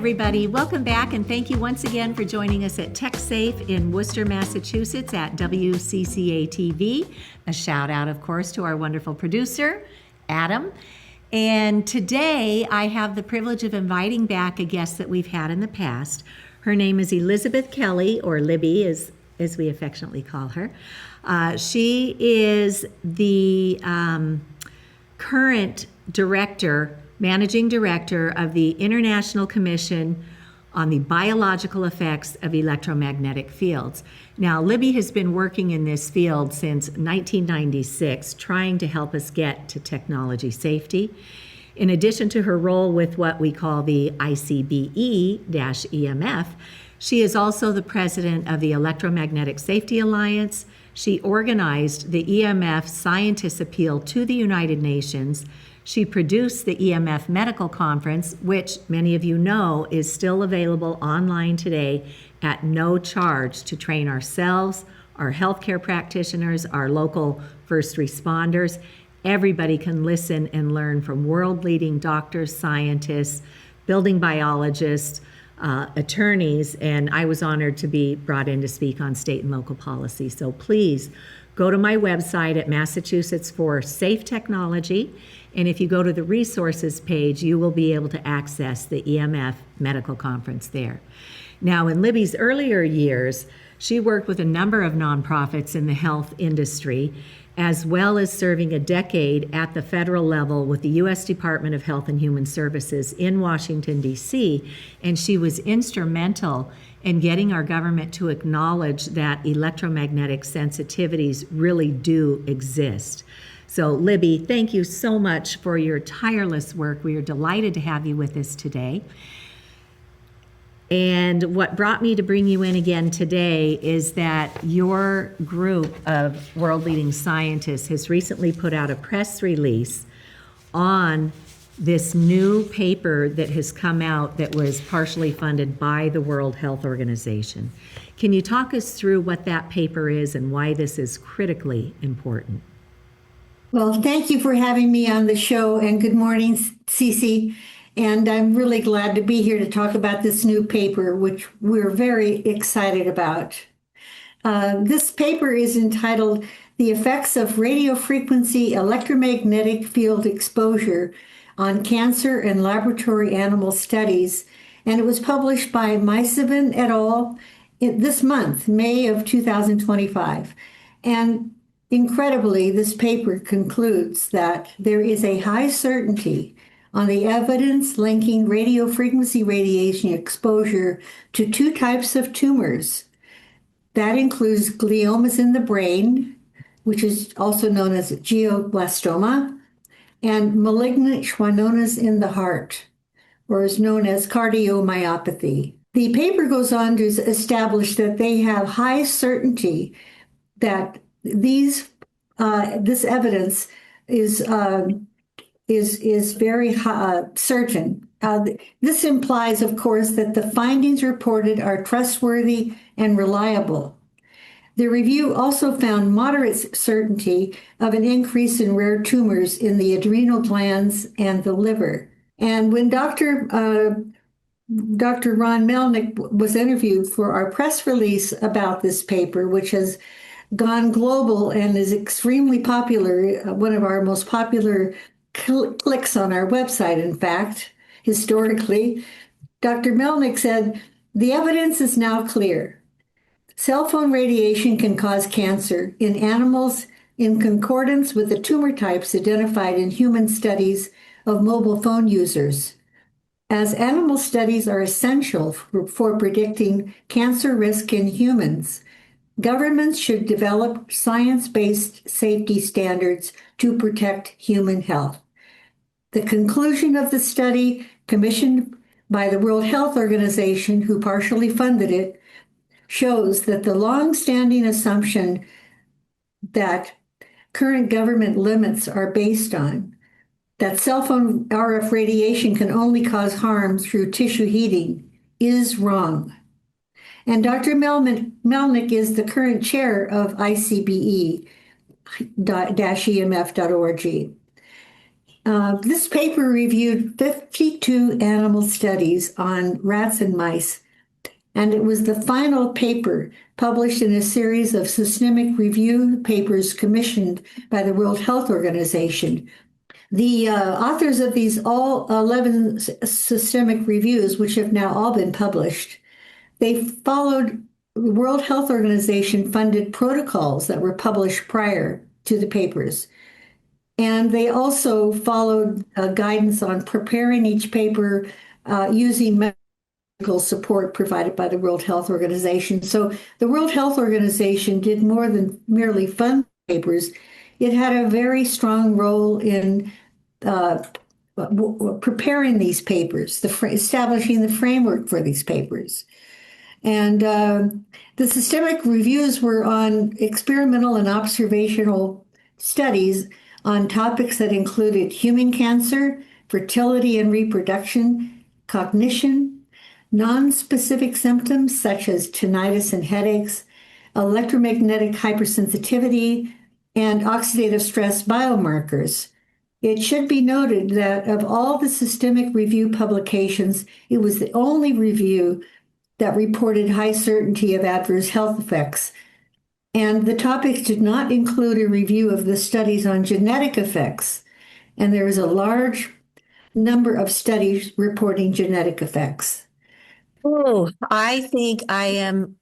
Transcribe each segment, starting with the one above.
everybody. Welcome back, and thank you once again for joining us at TechSafe in Worcester, Massachusetts at WCCA-TV. A shout out, of course, to our wonderful producer, Adam. And today I have the privilege of inviting back a guest that we've had in the past. Her name is Elizabeth Kelley, or Libby, as we affectionately call her. She is the current managing director of the International Commission on the Biological Effects of Electromagnetic Fields. Now, Libby has been working in this field since 1996, trying to help us get to technology safety. In addition to her role with what we call the ICBE-EMF, she is also the president of the Electromagnetic Safety Alliance. She organized the EMF Scientists' Appeal to the United Nations. She produced the EMF Medical Conference, which many of you know is still available online today at no charge to train ourselves, our healthcare practitioners, our local first responders. Everybody can listen and learn from world-leading doctors, scientists, building biologists, attorneys, and I was honored to be brought in to speak on state and local policy. So please go to my website at Massachusetts for Safe Technology, and if you go to the resources page, you will be able to access the EMF Medical Conference there. Now, in Libby's earlier years, she worked with a number of nonprofits in the health industry, as well as serving a decade at the federal level with the U.S. Department of Health and Human Services in Washington, D.C., and she was instrumental in getting our government to acknowledge that electromagnetic sensitivities really do exist. So, Libby, thank you so much for your tireless work. We are delighted to have you with us today. And what brought me to bring you in again today is that your group of world-leading scientists has recently put out a press release on this new paper that has come out that was partially funded by the World Health Organization. Can you talk us through what that paper is and why this is critically important? Well, thank you for having me on the show, and good morning, Cece. And I'm really glad to be here to talk about this new paper, which we're very excited about. This paper is entitled The Effects of Radiofrequency Electromagnetic Field Exposure on Cancer and Laboratory Animal Studies, and it was published by Myseven et al. This month, May of 2025. And incredibly, this paper concludes that there is a high certainty on the evidence linking radiofrequency radiation exposure to two types of tumors. That includes gliomas in the brain, which is also known as glioblastoma, and malignant schwannomas in the heart, or is known as cardiomyopathy. The paper goes on to establish that they have high certainty that this evidence is very certain. This implies, of course, that the findings reported are trustworthy and reliable. The review also found moderate certainty of an increase in rare tumors in the adrenal glands and the liver. And when Dr. Ron Melnick was interviewed for our press release about this paper, which has gone global and is extremely popular, one of our most popular clicks on our website, in fact, historically, Dr. Melnick said, "The evidence is now clear. Cell phone radiation can cause cancer in animals in concordance with the tumor types identified in human studies of mobile phone users. As animal studies are essential for predicting cancer risk in humans, governments should develop science-based safety standards to protect human health." The conclusion of the study, commissioned by the World Health Organization, who partially funded it, shows that the long-standing assumption that current government limits are based on, that cell phone RF radiation can only cause harm through tissue heating, is wrong. And Dr. Melnick is the current chair of ICBE-EMF.org. This paper reviewed 52 animal studies on rats and mice, and it was the final paper published in a series of systemic review papers commissioned by the World Health Organization. The authors of these all 11 systemic reviews, which have now all been published, they followed the World Health Organization funded protocols that were published prior to the papers. And they also followed guidance on preparing each paper using medical support provided by the World Health Organization. So the World Health Organization did more than merely fund papers. It had a very strong role in preparing these papers, establishing the framework for these papers. And the systemic reviews were on experimental and observational studies on topics that included human cancer, fertility and reproduction, cognition, non-specific symptoms such as tinnitus and headaches, electromagnetic hypersensitivity, and oxidative stress biomarkers. It should be noted that of all the systemic review publications, it was the only review that reported high certainty of adverse health effects. And the topics did not include a review of the studies on genetic effects. And there is a large number of studies reporting genetic effects. Oh, I think I am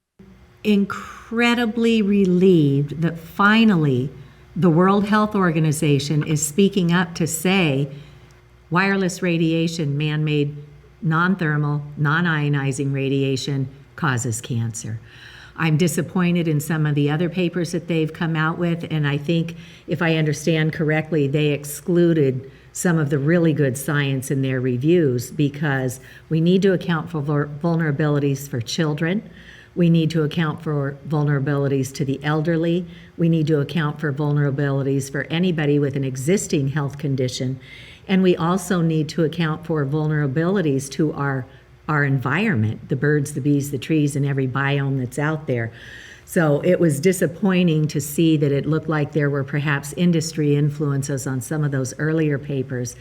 incredibly relieved that finally the World Health Organization is speaking up to say wireless radiation, man-made, non-thermal, non-ionizing radiation causes cancer. I'm disappointed in some of the other papers that they've come out with, and I think, if I understand correctly, they excluded some of the really good science in their reviews because we need to account for vulnerabilities for children. We need to account for vulnerabilities to the elderly. We need to account for vulnerabilities for anybody with an existing health condition. And we also need to account for vulnerabilities to our environment, the birds, the bees, the trees, and every biome that's out there. So it was disappointing to see that it looked like there were perhaps industry influences on some of those earlier papers.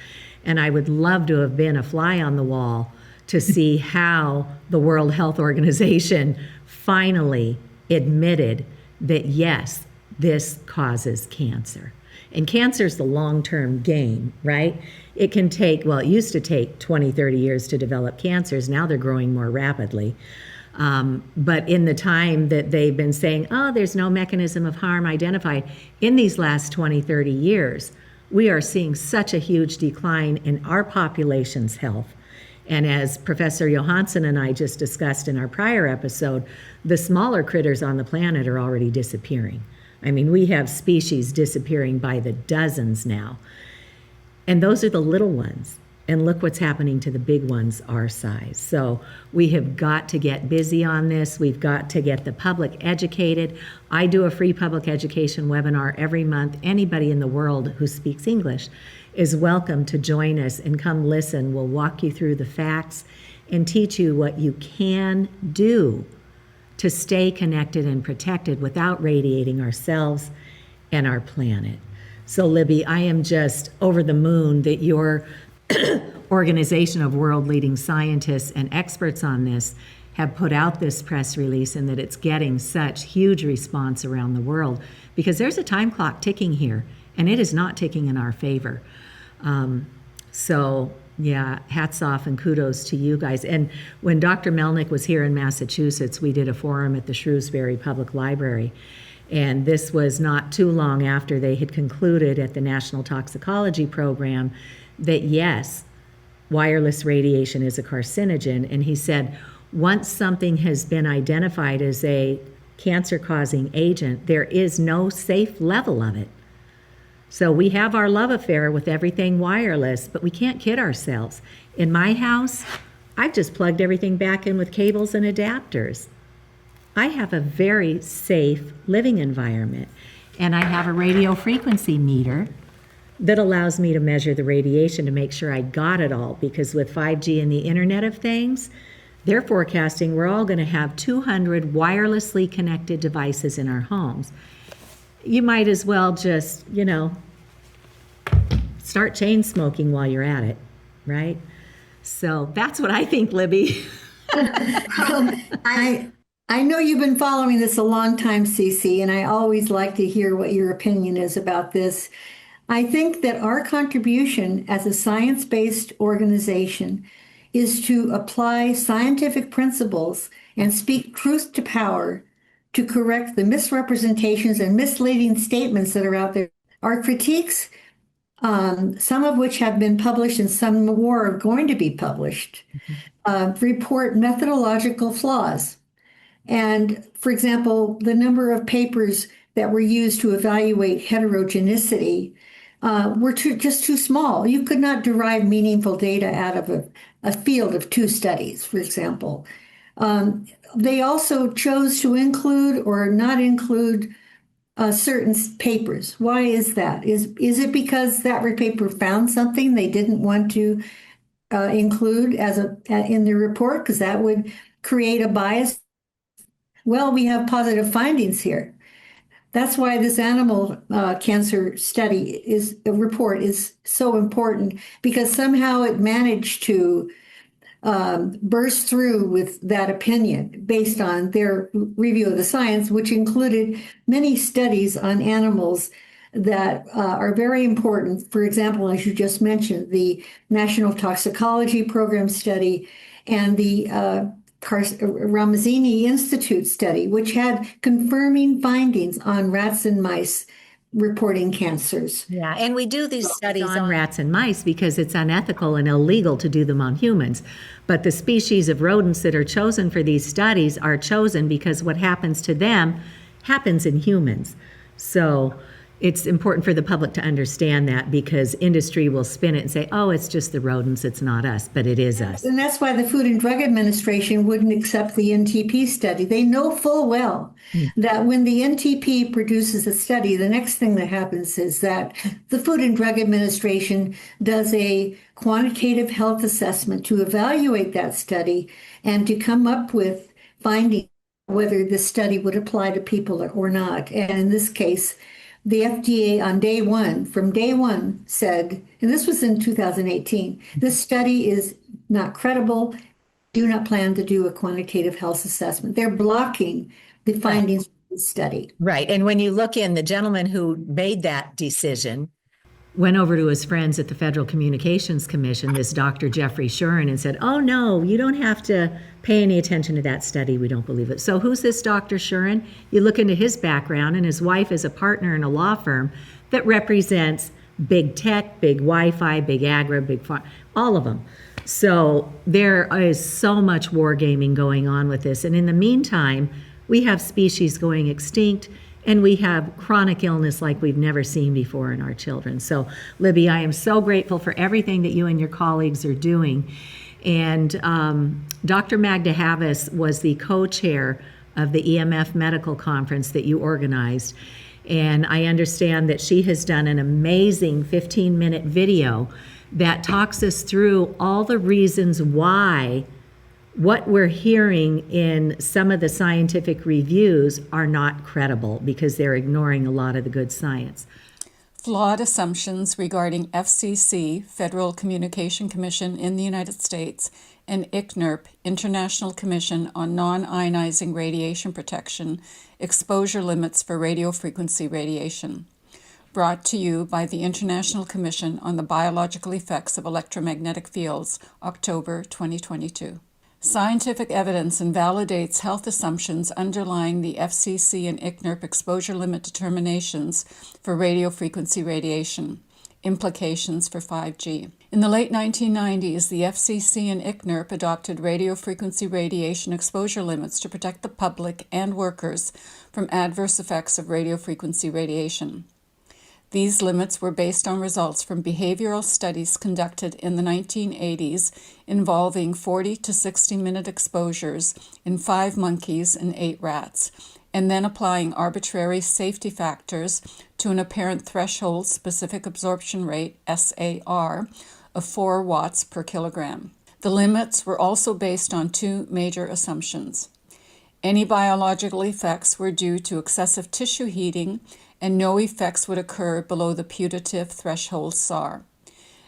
And I would love to have been a fly on the wall to see how the World Health Organization finally admitted that, yes, this causes cancer. And cancer is the long-term game, right? It can take, well, it used to take 20, 30 years to develop cancers. Now they're growing more rapidly. But in the time that they've been saying, oh, there's no mechanism of harm identified, in these last 20, 30 years, we are seeing such a huge decline in our population's health. And as Professor Johansson and I just discussed in our prior episode, the smaller critters on the planet are already disappearing. I mean, we have species disappearing by the dozens now. And those are the little ones. And look what's happening to the big ones our size. So we have got to get busy on this. We've got to get the public educated. I do a free public education webinar every month. Anybody in the world who speaks English is welcome to join us and come listen. We'll walk you through the facts and teach you what you can do to stay connected and protected without radiating ourselves and our planet. So Libby, I am just over the moon that your organization of world-leading scientists and experts on this have put out this press release and that it's getting such huge response around the world, because there's a time clock ticking here and it is not ticking in our favor. So yeah, hats off and kudos to you guys. And when Dr. Melnick was here in Massachusetts, we did a forum at the Shrewsbury Public Library. And this was not too long after they had concluded at the National Toxicology Program that yes, wireless radiation is a carcinogen. And he said, once something has been identified as a cancer-causing agent, there is no safe level of it. So we have our love affair with everything wireless, but we can't kid ourselves. In my house, I've just plugged everything back in with cables and adapters. I have a very safe living environment, and I have a radio frequency meter that allows me to measure the radiation to make sure I got it all, because with 5G and the Internet of Things, they're forecasting we're all going to have 200 wirelessly connected devices in our homes. You might as well just, start chain smoking while you're at it, right? So that's what I think, Libby. I know you've been following this a long time, Cece, and I always like to hear what your opinion is about this. I think that our contribution as a science-based organization is to apply scientific principles and speak truth to power to correct the misrepresentations and misleading statements that are out there. Our critiques, some of which have been published and some more are going to be published, report methodological flaws. And for example, the number of papers that were used to evaluate heterogeneity were just too small. You could not derive meaningful data out of a field of 2 studies, for example. They also chose to include or not include certain papers. Why is that? Is it because that paper found something they didn't want to include in the report? Because that would create a bias. Well, we have positive findings here. That's why this animal cancer report is so important, because somehow it managed to burst through with that opinion based on their review of the science, which included many studies on animals that are very important. For example, as you just mentioned, the National Toxicology Program study and the Ramazzini Institute study, which had confirming findings on rats and mice reporting cancers. Yeah, and we do these studies on rats and mice because it's unethical and illegal to do them on humans. But the species of rodents that are chosen for these studies are chosen because what happens to them happens in humans. So it's important for the public to understand that, because industry will spin it and say, oh, it's just the rodents, it's not us, but it is us. And that's why the Food and Drug Administration wouldn't accept the NTP study. They know full well that when the NTP produces a study, the next thing that happens is that the Food and Drug Administration does a quantitative health assessment to evaluate that study and to come up with findings whether the study would apply to people or not. And in this case, the FDA from day one said, and this was in 2018, this study is not credible, do not plan to do a quantitative health assessment. They're blocking the findings of the study. Right. And when you look in, the gentleman who made that decision went over to his friends at the Federal Communications Commission, this Dr. Jeffrey Shuren, and said, oh, no, you don't have to pay any attention to that study. We don't believe it. So who's this Dr. Shuren? You look into his background, and his wife is a partner in a law firm that represents big tech, big Wi-Fi, big agri, big farm, all of them. So there is so much wargaming going on with this. And in the meantime, we have species going extinct, and we have chronic illness like we've never seen before in our children. So, Libby, I am so grateful for everything that you and your colleagues are doing. And Dr. Magda Havas was the co-chair of the EMF medical conference that you organized. And I understand that she has done an amazing 15-minute video that talks us through all the reasons why what we're hearing in some of the scientific reviews are not credible, because they're ignoring a lot of the good science. Flawed assumptions regarding FCC, Federal Communication Commission in the United States, and ICNIRP, International Commission on Non-Ionizing Radiation Protection, exposure limits for radiofrequency radiation. Brought to you by the International Commission on the Biological Effects of Electromagnetic Fields, October 2022. Scientific evidence invalidates health assumptions underlying the FCC and ICNIRP exposure limit determinations for radiofrequency radiation. Implications for 5G. In the late 1990s, the FCC and ICNIRP adopted radiofrequency radiation exposure limits to protect the public and workers from adverse effects of radiofrequency radiation. These limits were based on results from behavioral studies conducted in the 1980s involving 40 to 60-minute exposures in 5 monkeys and 8 rats, and then applying arbitrary safety factors to an apparent threshold specific absorption rate, SAR, of 4 watts per kilogram. The limits were also based on 2 major assumptions. Any biological effects were due to excessive tissue heating, and no effects would occur below the putative threshold SAR.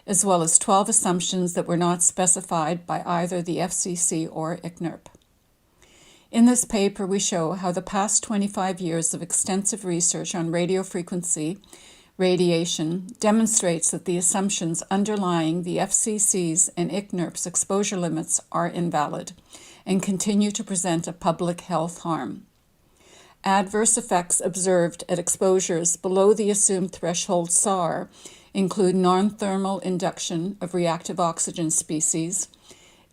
as well as 12 assumptions that were not specified by either the FCC or ICNIRP. In this paper, we show how the past 25 years of extensive research on radiofrequency radiation demonstrates that the assumptions underlying the FCC's and ICNIRP's exposure limits are invalid and continue to present a public health harm. Adverse effects observed at exposures below the assumed threshold SAR include non-thermal induction of reactive oxygen species,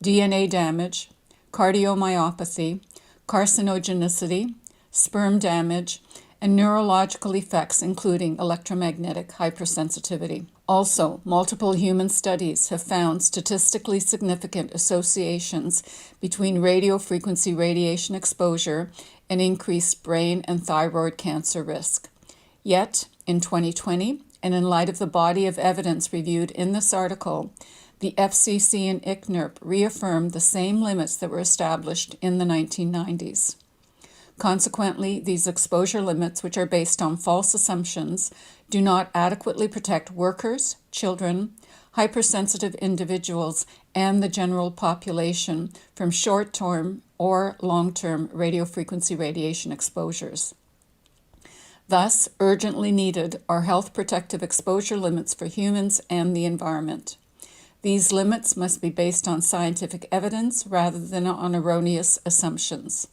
DNA damage, cardiomyopathy, carcinogenicity, sperm damage, and neurological effects including electromagnetic hypersensitivity. Also, multiple human studies have found statistically significant associations between radiofrequency radiation exposure and increased brain and thyroid cancer risk. Yet, in 2020, and in light of the body of evidence reviewed in this article, the FCC and ICNIRP reaffirmed the same limits that were established in the 1990s. Consequently, these exposure limits, which are based on false assumptions, do not adequately protect workers, children, hypersensitive individuals, and the general population from short-term or long-term radiofrequency radiation exposures. Thus, urgently needed are health protective exposure limits for humans and the environment. These limits must be based on scientific evidence rather than on erroneous assumptions,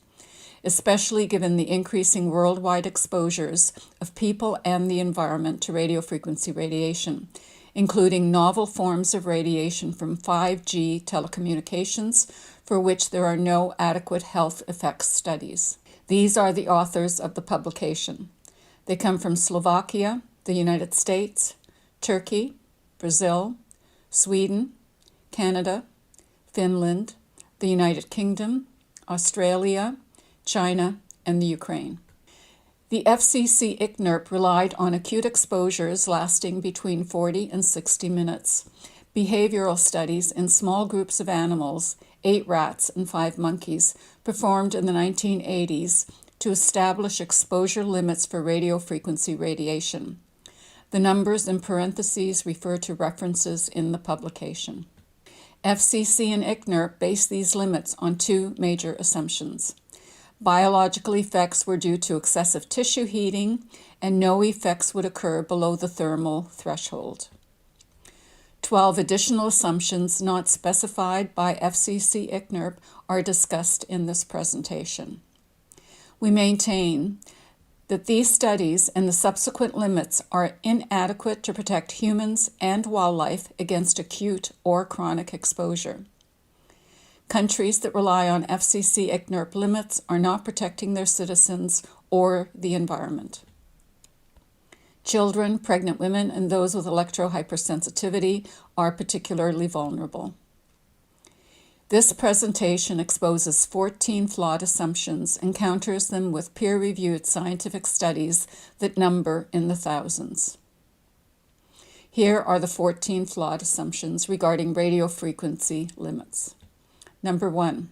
especially given the increasing worldwide exposures of people and the environment to radiofrequency radiation, including novel forms of radiation from 5G telecommunications, for which there are no adequate health effects studies. These are the authors of the publication. They come from Slovakia, the United States, Turkey, Brazil, Sweden, Canada, Finland, the United Kingdom, Australia, China, and the Ukraine. The FCC ICNIRP relied on acute exposures lasting between 40 and 60 minutes, behavioral studies in small groups of animals, 8 rats and 5 monkeys, performed in the 1980s to establish exposure limits for radiofrequency radiation. The numbers in parentheses refer to references in the publication. FCC and ICNIRP base these limits on 2 major assumptions. Biological effects were due to excessive tissue heating, and no effects would occur below the thermal threshold. 12 additional assumptions not specified by FCC ICNIRP are discussed in this presentation. We maintain that these studies and the subsequent limits are inadequate to protect humans and wildlife against acute or chronic exposure. Countries that rely on FCC ICNIRP limits are not protecting their citizens or the environment. Children, pregnant women, and those with electrohypersensitivity are particularly vulnerable. This presentation exposes 14 flawed assumptions and counters them with peer-reviewed scientific studies that number in the thousands. Here are the 14 flawed assumptions regarding radiofrequency limits. Number 1.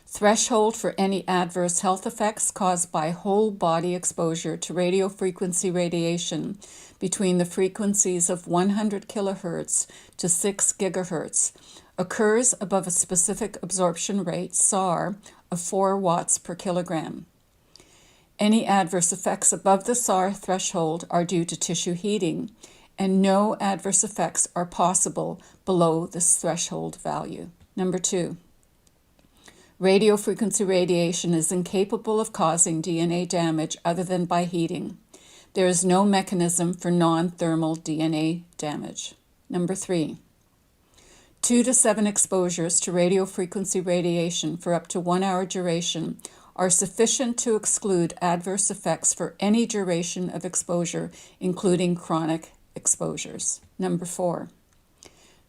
Threshold for any adverse health effects caused by whole body exposure to radiofrequency radiation between the frequencies of 100 kilohertz to 6 gigahertz occurs above a specific absorption rate, SAR, of 4 watts per kilogram. Any adverse effects above the SAR threshold are due to tissue heating, and no adverse effects are possible below this threshold value. Number 2. Radiofrequency radiation is incapable of causing DNA damage other than by heating. There is no mechanism for non-thermal DNA damage. Number 3. 2 to 7 exposures to radiofrequency radiation for up to 1 hour duration are sufficient to exclude adverse effects for any duration of exposure, including chronic exposures. Number 4.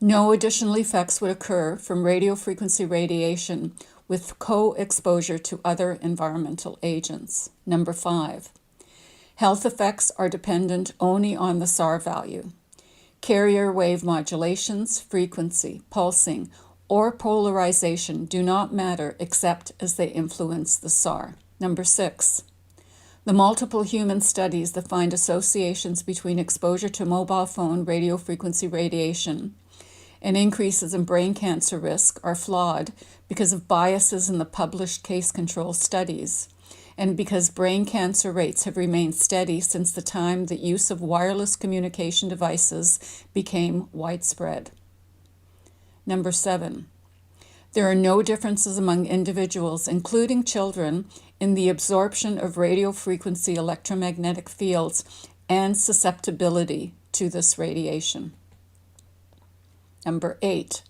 No additional effects would occur from radiofrequency radiation with co-exposure to other environmental agents. Number 5. Health effects are dependent only on the SAR value. Carrier wave modulations, frequency, pulsing, or polarization do not matter except as they influence the SAR. Number 6. The multiple human studies that find associations between exposure to mobile phone radio frequency radiation and increases in brain cancer risk are flawed because of biases in the published case control studies, and because brain cancer rates have remained steady since the time that use of wireless communication devices became widespread. Number 7. There are no differences among individuals, including children, in the absorption of radio frequency electromagnetic fields and susceptibility to this radiation. Number 8.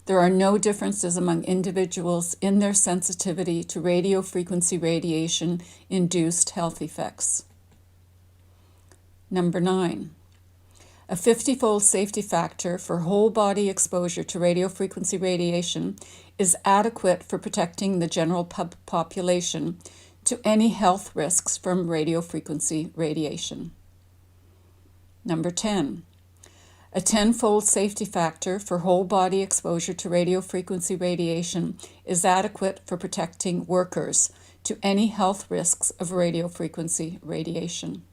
There are no differences among individuals in their sensitivity to radio frequency radiation-induced health effects. Number 9. A 50-fold safety factor for whole-body exposure to radio frequency radiation is adequate for protecting the general population to any health risks from radio frequency radiation. Number 10. A 10-fold safety factor for whole-body exposure to radio frequency radiation is adequate for protecting workers to any health risks of radio frequency radiation.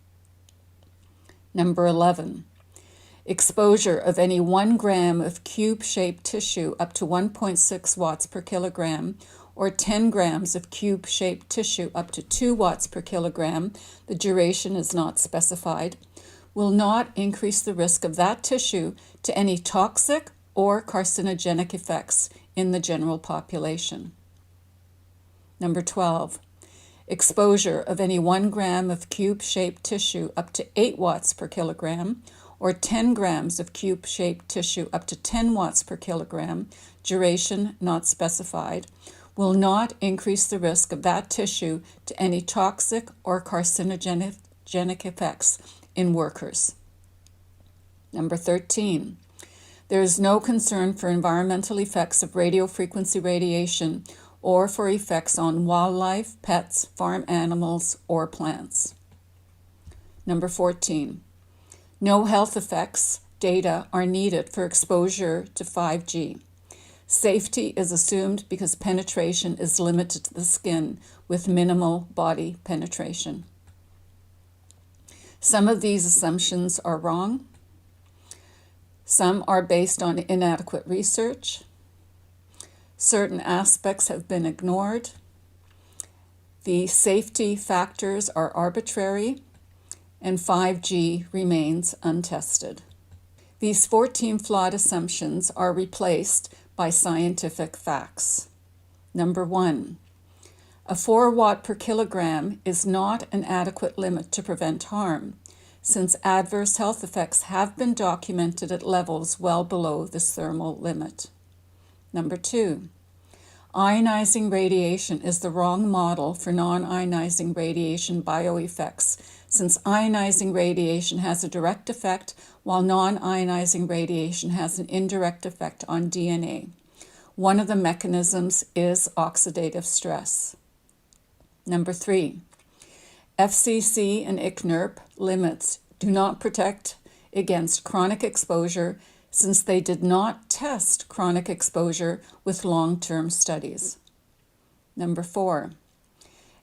Number 11. Exposure of any 1 gram of cube-shaped tissue up to 1.6 watts per kilogram or 10 grams of cube-shaped tissue up to 2 watts per kilogram, the duration is not specified, will not increase the risk of that tissue to any toxic or carcinogenic effects in the general population. Number 12. Exposure of any 1 gram of cube-shaped tissue up to 8 watts per kilogram or 10 grams of cube-shaped tissue up to 10 watts per kilogram, duration not specified, will not increase the risk of that tissue to any toxic or carcinogenic effects in workers. Number 13. There is no concern for environmental effects of radio frequency radiation or for effects on wildlife, pets, farm animals, or plants. Number 14. No health effects data are needed for exposure to 5G. Safety is assumed because penetration is limited to the skin with minimal body penetration. Some of these assumptions are wrong. Some are based on inadequate research. Certain aspects have been ignored. The safety factors are arbitrary, and 5G remains untested. These 14 flawed assumptions are replaced by scientific facts. Number 1. A 4 watt per kilogram is not an adequate limit to prevent harm, since adverse health effects have been documented at levels well below this thermal limit. Number 2. Ionizing radiation is the wrong model for non-ionizing radiation bioeffects, since ionizing radiation has a direct effect while non-ionizing radiation has an indirect effect on DNA. One of the mechanisms is oxidative stress. Number 3. FCC and ICNIRP limits do not protect against chronic exposure since they did not test chronic exposure with long-term studies. Number 4.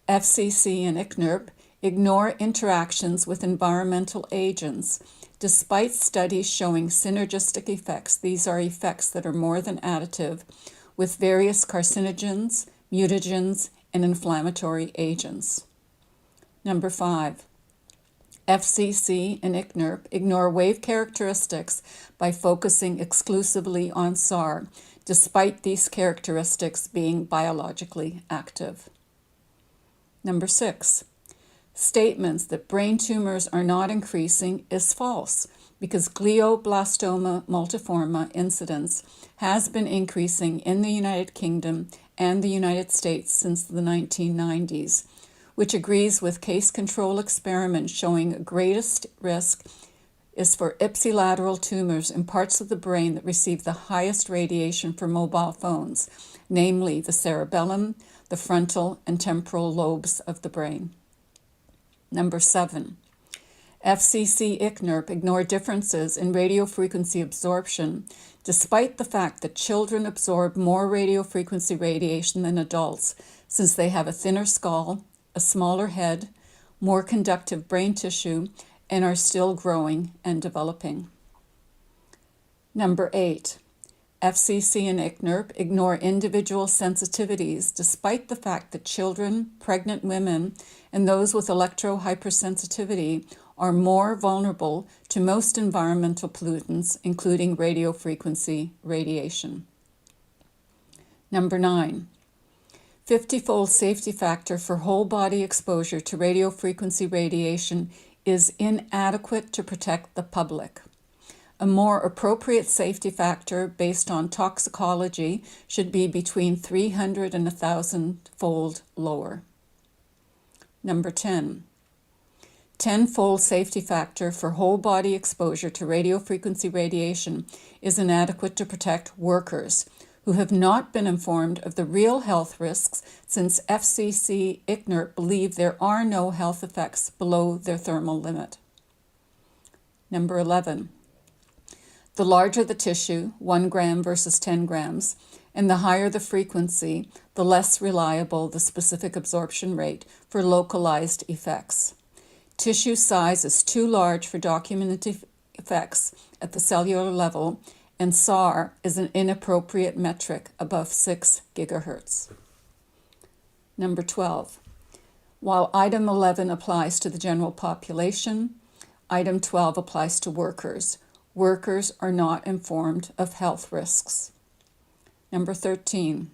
FCC and ICNIRP ignore interactions with environmental agents. Despite studies showing synergistic effects, these are effects that are more than additive with various carcinogens, mutagens, and inflammatory agents. Number 5. FCC and ICNIRP ignore wave characteristics by focusing exclusively on SAR, despite these characteristics being biologically active. Number 6. Statements that brain tumors are not increasing is false because glioblastoma multiforme incidence has been increasing in the United Kingdom and the United States since the 1990s, which agrees with case control experiments showing greatest risk is for ipsilateral tumors in parts of the brain that receive the highest radiation for mobile phones, namely the cerebellum, the frontal and temporal lobes of the brain. Number 7. FCC-ICNIRP ignore differences in radiofrequency absorption, despite the fact that children absorb more radiofrequency radiation than adults, since they have a thinner skull, a smaller head, more conductive brain tissue, and are still growing and developing. Number 8. FCC and ICNIRP ignore individual sensitivities despite the fact that children, pregnant women, and those with electrohypersensitivity are more vulnerable to most environmental pollutants, including radiofrequency radiation. Number 9. 50-fold safety factor for whole body exposure to radiofrequency radiation is inadequate to protect the public. A more appropriate safety factor based on toxicology should be between 300 and 1,000-fold lower. Number 10. 10-fold safety factor for whole body exposure to radiofrequency radiation is inadequate to protect workers who have not been informed of the real health risks, since FCC-ICNIRP believe there are no health effects below their thermal limit. Number 11. The larger the tissue, 1 gram versus 10 grams, and the higher the frequency, the less reliable the specific absorption rate for localized effects. Tissue size is too large for documented effects at the cellular level, and SAR is an inappropriate metric above 6 gigahertz. Number 12. While item 11 applies to the general population, item 12 applies to workers. Workers are not informed of health risks. Number 13.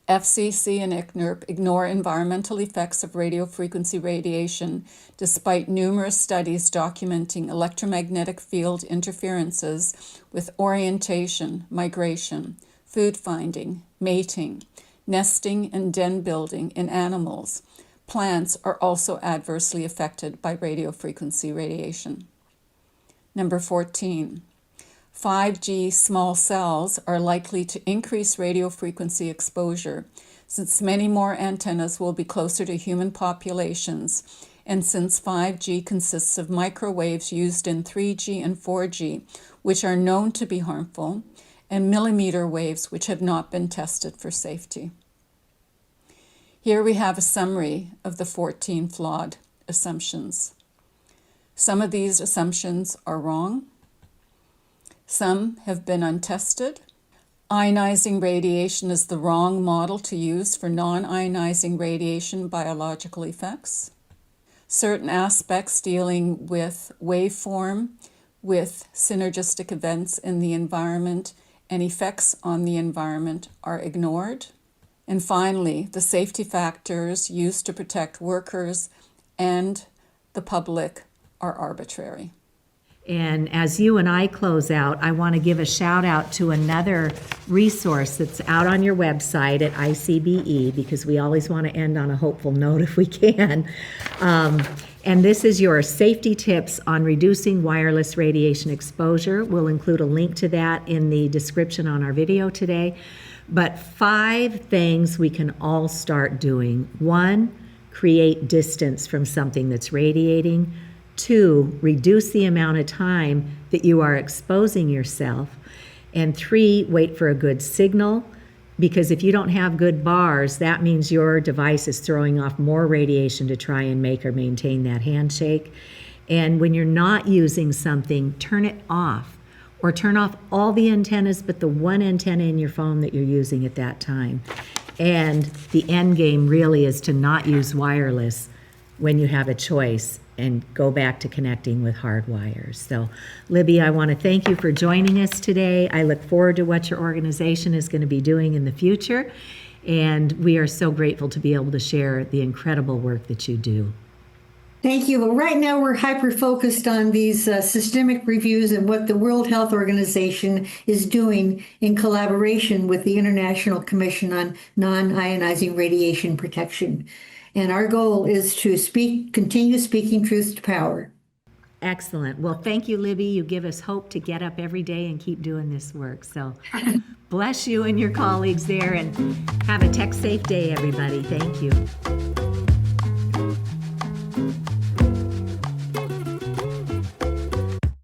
FCC and ICNIRP ignore environmental effects of radiofrequency radiation despite numerous studies documenting electromagnetic field interferences with orientation, migration, food finding, mating, nesting, and den building in animals. Plants are also adversely affected by radiofrequency radiation. Number 14. 5G small cells are likely to increase radiofrequency exposure since many more antennas will be closer to human populations, and since 5G consists of microwaves used in 3G and 4G, which are known to be harmful, and millimeter waves which have not been tested for safety. Here we have a summary of the 14 flawed assumptions. Some of these assumptions are wrong. Some have been untested. Ionizing radiation is the wrong model to use for non-ionizing radiation biological effects. Certain aspects dealing with waveform, with synergistic events in the environment and effects on the environment are ignored. And finally, the safety factors used to protect workers and the public are arbitrary. And as you and I close out, I want to give a shout out to another resource that's out on your website at ICBE, because we always want to end on a hopeful note if we can. And this is your safety tips on reducing wireless radiation exposure. We'll include a link to that in the description on our video today. But 5 things we can all start doing. 1, create distance from something that's radiating. 2, reduce the amount of time that you are exposing yourself. And 3, wait for a good signal, because if you don't have good bars, that means your device is throwing off more radiation to try and make or maintain that handshake. And when you're not using something, turn it off, or turn off all the antennas but the one antenna in your phone that you're using at that time. And the end game really is to not use wireless when you have a choice, and go back to connecting with hard wires. So, Libby, I want to thank you for joining us today. I look forward to what your organization is going to be doing in the future, and we are so grateful to be able to share the incredible work that you do. Thank you. Well, right now we're hyper-focused on these systemic reviews and what the World Health Organization is doing in collaboration with the International Commission on Non-Ionizing Radiation Protection. And our goal is to continue speaking truth to power. Excellent. Well, thank you, Libby. You give us hope to get up every day and keep doing this work. So bless you and your colleagues there, and have a tech safe day, everybody. Thank you.